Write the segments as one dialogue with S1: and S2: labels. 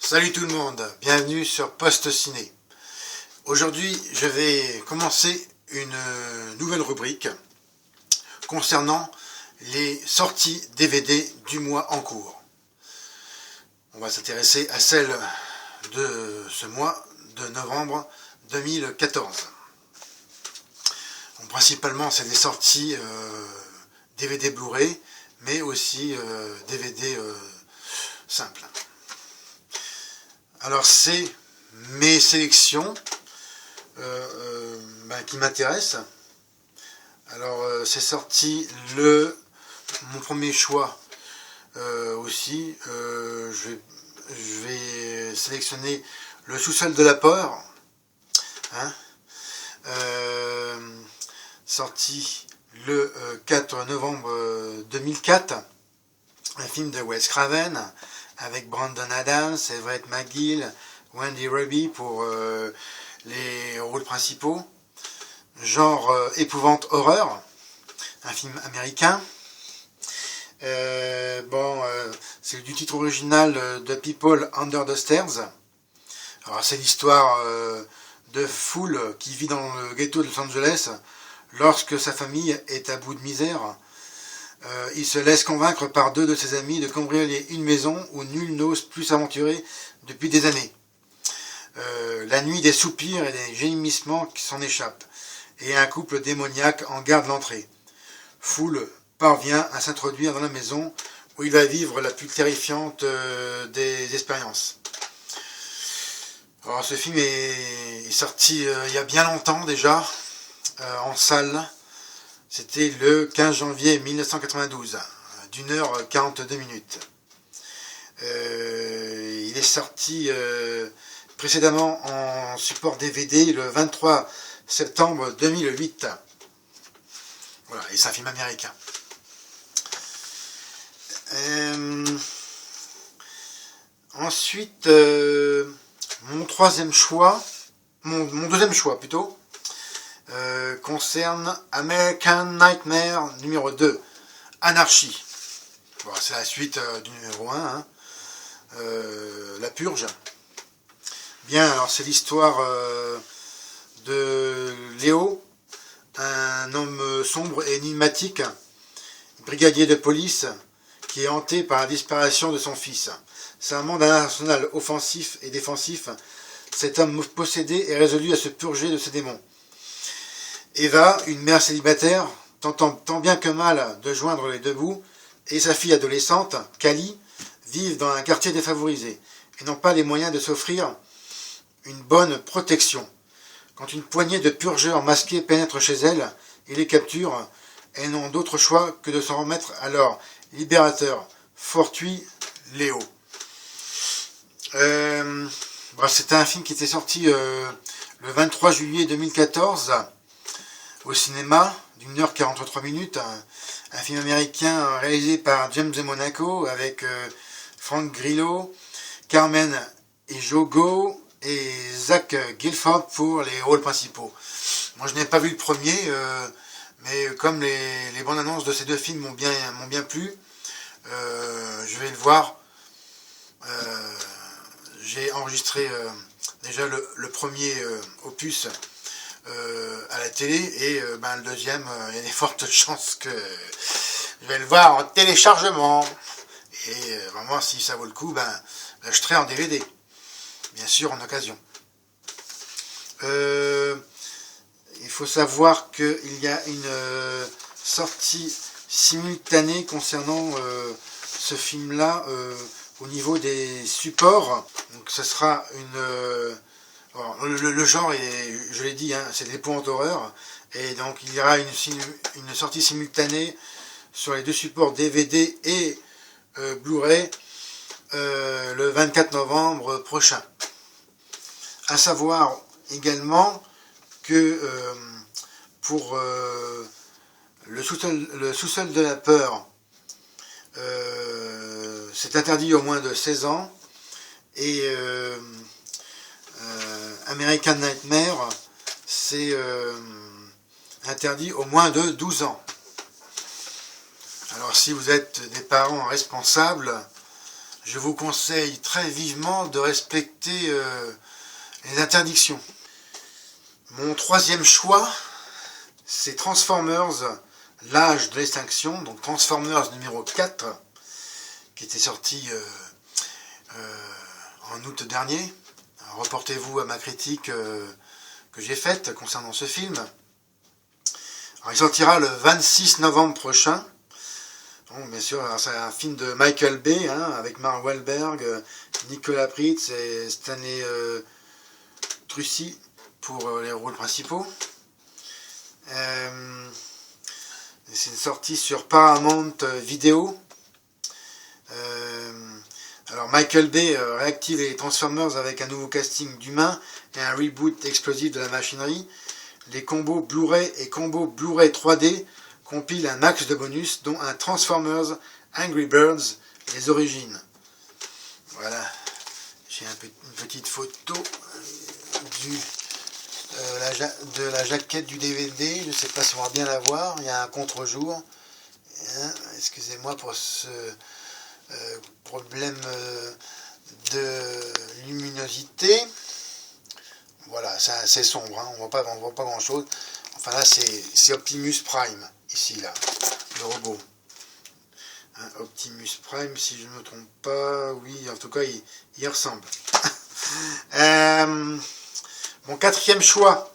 S1: Salut tout le monde, bienvenue sur Post Ciné. Aujourd'hui, je vais commencer une nouvelle rubrique concernant les sorties DVD du mois en cours. On va s'intéresser à celle de ce mois de novembre 2014. Donc, principalement, c'est des sorties DVD Blu-ray, mais aussi DVD simples. Alors c'est mes sélections qui m'intéressent. Alors c'est sorti mon premier choix aussi. Je vais sélectionner Le sous-sol de la peur. Sorti le 4 novembre 2004. Un film de Wes Craven avec Brandon Adams, Everett McGill, Wendy Robey pour les rôles principaux. Genre épouvante horreur, un film américain. C'est du titre original de People Under the Stairs. Alors c'est l'histoire de Fool qui vit dans le ghetto de Los Angeles lorsque sa famille est à bout de misère. Il se laisse convaincre par deux de ses amis de cambrioler une maison où nul n'ose plus s'aventurer depuis des années. La nuit, des soupirs et des gémissements qui s'en échappent, et un couple démoniaque en garde l'entrée. Fool parvient à s'introduire dans la maison où il va vivre la plus terrifiante des expériences. Alors, ce film est sorti il y a bien longtemps déjà, en salle. C'était le 15 janvier 1992, d'1h42 minutes. Il est sorti précédemment en support DVD le 23 septembre 2008. Voilà, et c'est un film américain. Ensuite, mon deuxième choix plutôt, concerne American Nightmare numéro 2, Anarchie. Bon, c'est la suite du numéro 1, La Purge. Bien, alors c'est l'histoire de Léo, un homme sombre et énigmatique, brigadier de police, qui est hanté par la disparition de son fils. C'est un monde international offensif et défensif. Cet homme possédé est résolu à se purger de ses démons. Eva, une mère célibataire, tentant tant bien que mal de joindre les deux bouts, et sa fille adolescente, Cali, vivent dans un quartier défavorisé et n'ont pas les moyens de s'offrir une bonne protection. Quand une poignée de purgeurs masqués pénètre chez elles et les capture, elles n'ont d'autre choix que de s'en remettre à leur libérateur, fortuit Léo. C'était un film qui était sorti le 23 juillet 2014 au cinéma, d'1h43 minutes, un film américain réalisé par James de Monaco avec Frank Grillo, Carmen Ejogo et Zach Gilford pour les rôles principaux. Moi je n'ai pas vu le premier, mais comme les bandes annonces de ces deux films m'ont bien plu, je vais le voir. J'ai enregistré déjà le premier opus à la télé, et le deuxième, il y a des fortes chances que je vais le voir en téléchargement, et vraiment si ça vaut le coup, j'achèterai en DVD, bien sûr en occasion. Il faut savoir qu'il y a une sortie simultanée concernant ce film là au niveau des supports. Donc ce sera le genre, je l'ai dit, c'est de l'épouvante horreur, et donc il y aura une sortie simultanée sur les deux supports DVD et Blu-ray le 24 novembre prochain. À savoir également que pour le sous-sol de la peur, c'est interdit aux moins de 16 ans, et American Nightmare, c'est interdit aux moins de 12 ans. Alors si vous êtes des parents responsables, je vous conseille très vivement de respecter les interdictions. Mon troisième choix, c'est Transformers, l'âge de l'extinction, donc Transformers numéro 4, qui était sorti en août dernier. Reportez-vous à ma critique que j'ai faite concernant ce film. Alors, il sortira le 26 novembre prochain. Donc, bien sûr, c'est un film de Michael Bay, avec Mark Wahlberg, Nicolas Pritz et Stanley Trucci pour les rôles principaux. C'est une sortie sur Paramount Video. Alors Michael Bay réactive les Transformers avec un nouveau casting d'humains et un reboot explosif de la machinerie. Les combos Blu-ray et combos Blu-ray 3D compilent un max de bonus, dont un Transformers Angry Birds, les origines. Voilà, j'ai une petite photo de la jaquette du DVD. Je ne sais pas si on va bien la voir, il y a un contre-jour. Excusez-moi pour ce problème de luminosité. Voilà, c'est assez sombre, on voit pas grand chose. Enfin là c'est Optimus Prime, ici là, le robot. Optimus Prime, si je ne me trompe pas, oui, en tout cas il ressemble. Mon quatrième choix,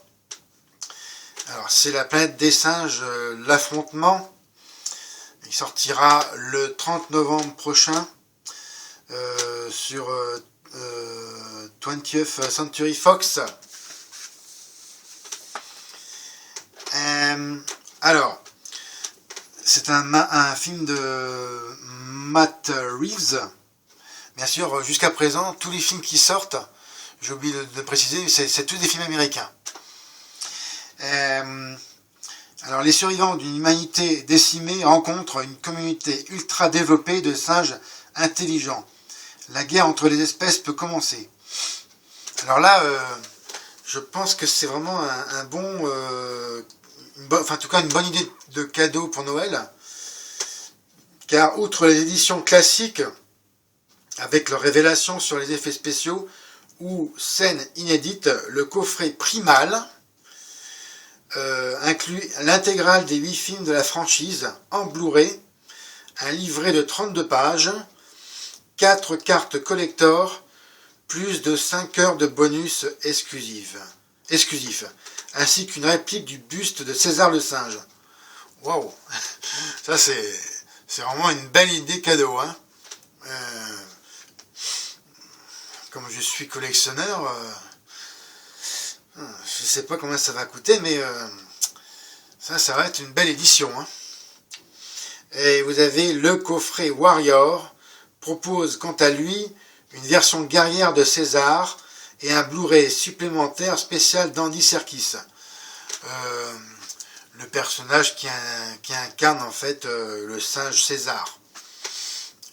S1: alors c'est La planète des singes, l'affrontement. Il sortira le 30 novembre prochain sur 20th Century Fox. Alors, c'est un film de Matt Reeves. Bien sûr, jusqu'à présent, tous les films qui sortent, j'ai oublié de préciser, c'est tous des films américains. Alors, les survivants d'une humanité décimée rencontrent une communauté ultra développée de singes intelligents. La guerre entre les espèces peut commencer. Alors là, je pense que c'est vraiment en tout cas une bonne idée de cadeau pour Noël. Car outre les éditions classiques, avec leurs révélations sur les effets spéciaux ou scènes inédites, le coffret Primal inclut l'intégrale des 8 films de la franchise en Blu-ray, un livret de 32 pages, 4 cartes collector, plus de 5 heures de bonus exclusifs, ainsi qu'une réplique du buste de César le singe. Waouh, ça c'est vraiment une belle idée cadeau. Comme je suis collectionneur, je ne sais pas combien ça va coûter, mais ça va être une belle édition. Et vous avez le coffret Warrior, propose quant à lui une version guerrière de César et un Blu-ray supplémentaire spécial d'Andy Serkis, le personnage qui incarne en fait le singe César.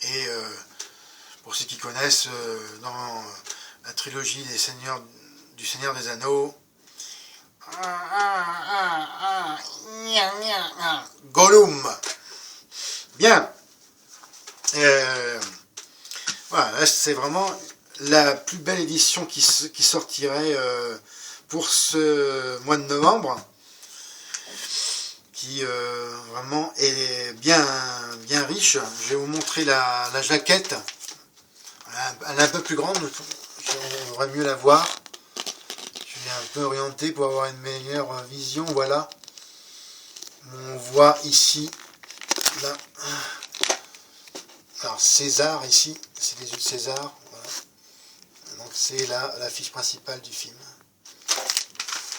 S1: Et pour ceux qui connaissent, dans la trilogie du Seigneur des Anneaux, Gollum. Bien. Voilà, là c'est vraiment la plus belle édition qui sortirait pour ce mois de novembre, qui vraiment est bien riche. Je vais vous montrer la jaquette. Elle est un peu plus grande, on devrait mieux la voir. Je vais un peu orienter pour avoir une meilleure vision. Voilà. On voit ici, là. Alors César ici, c'est les yeux de César. Voilà. Donc c'est là l'affiche principale du film.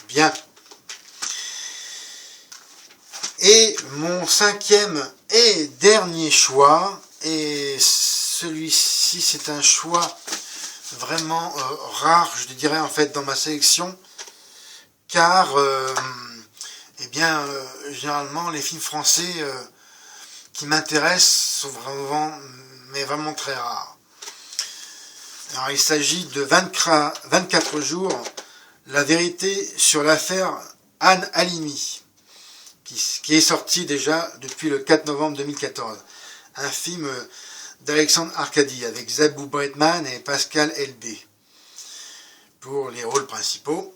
S1: Bien. Et mon cinquième et dernier choix, et celui-ci c'est un choix vraiment rare, je dirais en fait dans ma sélection, car généralement les films français qui m'intéressent sont vraiment très rares. Alors il s'agit de 24 jours, la vérité sur l'affaire Anne Halimi, qui est sorti déjà depuis le 4 novembre 2014. Un film d'Alexandre Arcadi avec Zabou Bretman et Pascal Elbé pour les rôles principaux.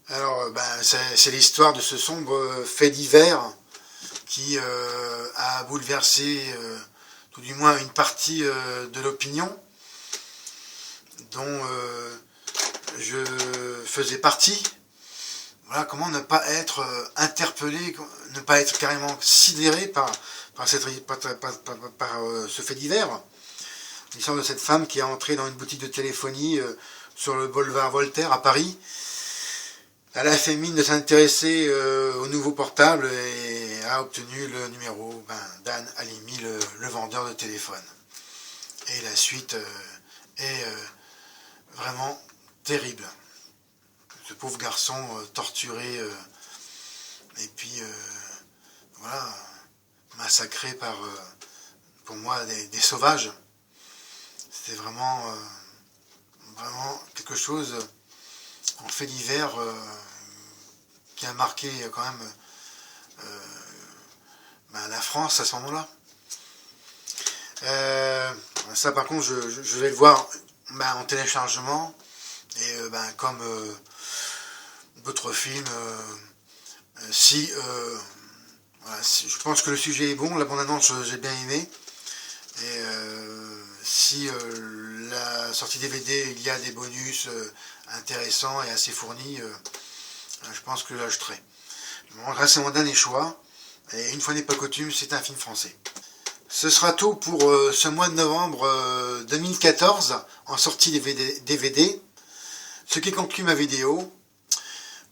S1: Alors, c'est l'histoire de ce sombre fait divers qui a bouleversé tout du moins une partie de l'opinion dont je faisais partie. Voilà, comment ne pas être interpellé, ne pas être carrément sidéré par ce fait divers. L'histoire de cette femme qui est entrée dans une boutique de téléphonie sur le boulevard Voltaire à Paris. Elle a fait mine de s'intéresser au nouveau portable et a obtenu le numéro d'Anne Halimi, le vendeur de téléphone. Et la suite est vraiment terrible. Ce pauvre garçon torturé et puis voilà, massacré par, pour moi, des sauvages. C'était vraiment quelque chose en fait divers qui a marqué quand même la France à ce moment-là. Ça par contre je vais le voir en téléchargement et comme d'autres films, voilà, si je pense que le sujet est bon, la bande-annonce j'ai bien aimé, et si la sortie DVD il y a des bonus intéressants et assez fournis, je pense que l'achèterai. C'est mon dernier choix, et une fois n'est pas coutume, c'est un film français. Ce sera tout pour ce mois de novembre 2014 en sortie DVD, ce qui conclut ma vidéo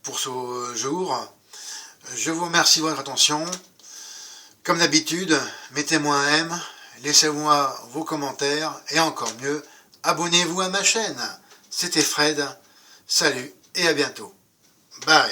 S1: pour ce jour. Je vous remercie de votre attention. Comme d'habitude, mettez-moi un M, laissez-moi vos commentaires et encore mieux, abonnez-vous à ma chaîne. C'était Fred, salut et à bientôt. Bye.